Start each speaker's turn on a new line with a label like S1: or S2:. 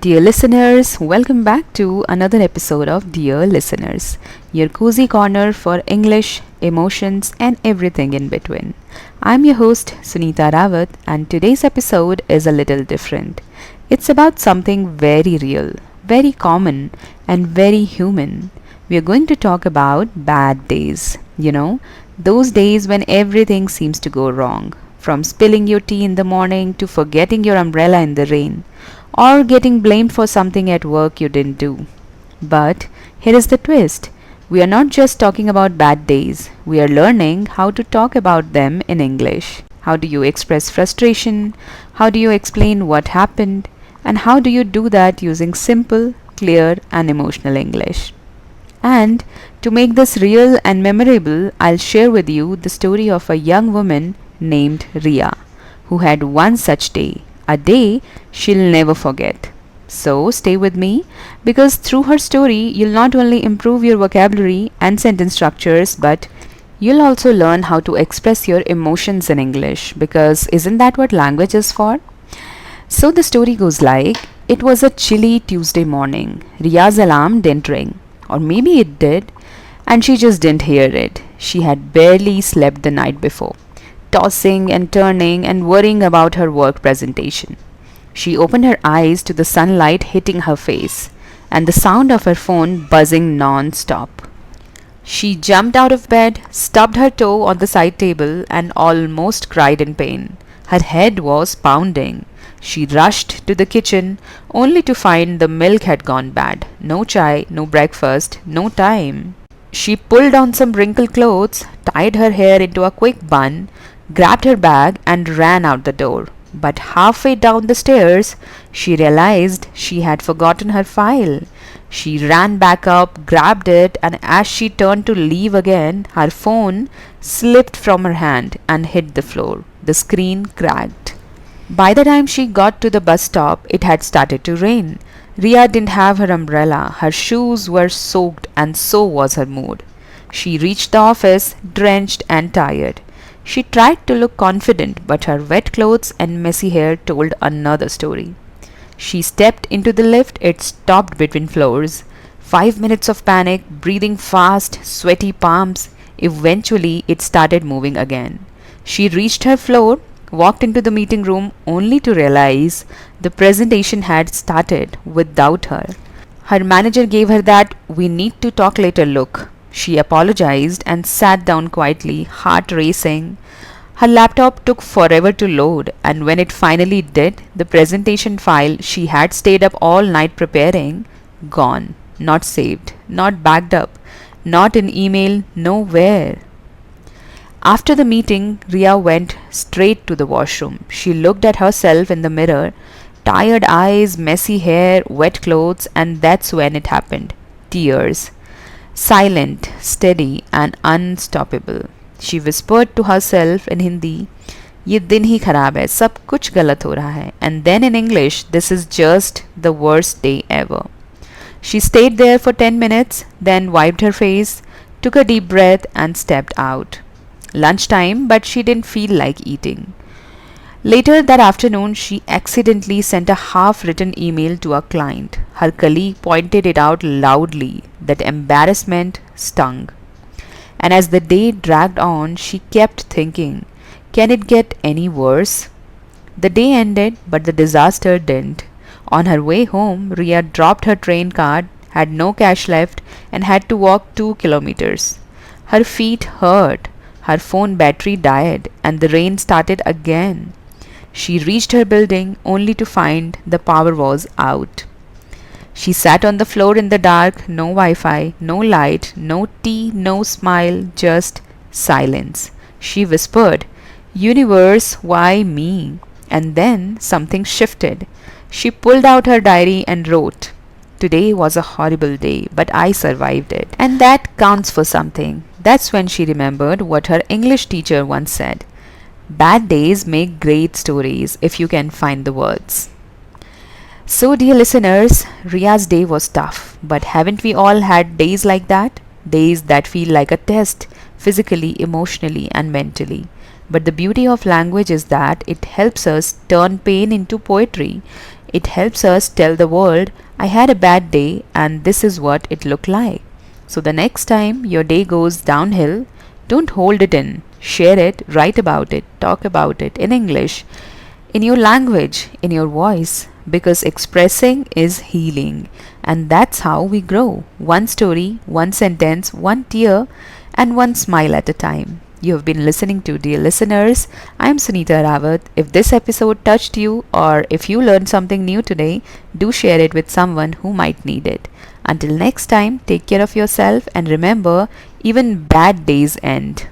S1: Dear listeners, welcome back to another episode of Dear Listeners, your cozy corner for English, emotions, and everything in between. I'm your host, Sunita Rawat, and today's episode is a little different. It's about something very real, very common, and very human. We are going to talk about bad days. Those days when everything seems to go wrong, from spilling your tea in the morning to forgetting your umbrella in the rain or getting blamed for something at work you didn't do. But here is the twist. We are not just talking about bad days, we are learning how to talk about them in English. How do you express frustration? How do you explain what happened? And how do you do that using simple, clear, and emotional English? And to make this real and memorable, I'll share with you the story of a young woman named Ria, who had one such day, a day she'll never forget. So stay with me because through her story, you'll not only improve your vocabulary and sentence structures, but you'll also learn how to express your emotions in English because isn't that what language is for? So the story goes like it was a chilly Tuesday morning. Ria's alarm didn't ring, or maybe it did, and she just didn't hear it. She had barely slept the night before, tossing and turning and worrying about her work presentation. She opened her eyes to the sunlight hitting her face and the sound of her phone buzzing non-stop. She jumped out of bed, stubbed her toe on the side table, and almost cried in pain. Her head was pounding. She rushed to the kitchen only to find the milk had gone bad. No chai, no breakfast, no time. She pulled on some wrinkled clothes, tied her hair into a quick bun, grabbed her bag, and ran out the door. But halfway down the stairs, she realized she had forgotten her file. She ran back up, grabbed it, and as she turned to leave again, her phone slipped from her hand and hit the floor. The screen cracked. By the time she got to the bus stop, it had started to rain. Ria didn't have her umbrella. Her shoes were soaked, and so was her mood. She reached the office, drenched and tired. She tried to look confident, but her wet clothes and messy hair told another story. She stepped into the lift, it stopped between floors. 5 minutes of panic, breathing fast, sweaty palms. Eventually, it started moving again. She reached her floor, walked into the meeting room only to realize the presentation had started without her. Her manager gave her that "we need to talk later" look. She apologized and sat down quietly, heart racing. Her laptop took forever to load, and when it finally did, the presentation file she had stayed up all night preparing, gone. Not saved, not backed up, not in email, nowhere. After the meeting, Ria went straight to the washroom. She looked at herself in the mirror, tired eyes, messy hair, wet clothes, and that's when it happened. Tears. Silent, steady, and unstoppable. She whispered to herself in Hindi, "ये दिन ही खराब है, सब कुछ गलत हो रहा है." And then in English, "this is just the worst day ever." She stayed there for 10 minutes, then wiped her face, took a deep breath, and stepped out. Lunchtime, but she didn't feel like eating. Later that afternoon, she accidentally sent a half-written email to a client. Her colleague pointed it out loudly. That embarrassment stung. And as the day dragged on, she kept thinking, can it get any worse? The day ended, but the disaster didn't. On her way home, Ria dropped her train card, had no cash left, and had to walk 2 kilometers. Her feet hurt. Her phone battery died, and the rain started again. She reached her building only to find the power was out. She sat on the floor in the dark, no Wi-Fi, no light, no tea, no smile, just silence. She whispered, "Universe, why me?" And then something shifted. She pulled out her diary and wrote, "Today was a horrible day, but I survived it. And that counts for something." That's when she remembered what her English teacher once said. Bad days make great stories if you can find the words. So, dear listeners, Ria's day was tough, but haven't we all had days like that? Days that feel like a test, physically, emotionally, and mentally. But the beauty of language is that it helps us turn pain into poetry. It helps us tell the world, I had a bad day and this is what it looked like. So the next time your day goes downhill, don't hold it in. Share it, write about it, talk about it in English, in your language, in your voice, because expressing is healing. And that's how we grow. One story, one sentence, one tear, and one smile at a time. You have been listening to Dear Listeners. I'm Sunita Rawat. If this episode touched you or if you learned something new today, do share it with someone who might need it. Until next time, take care of yourself and remember, even bad days end.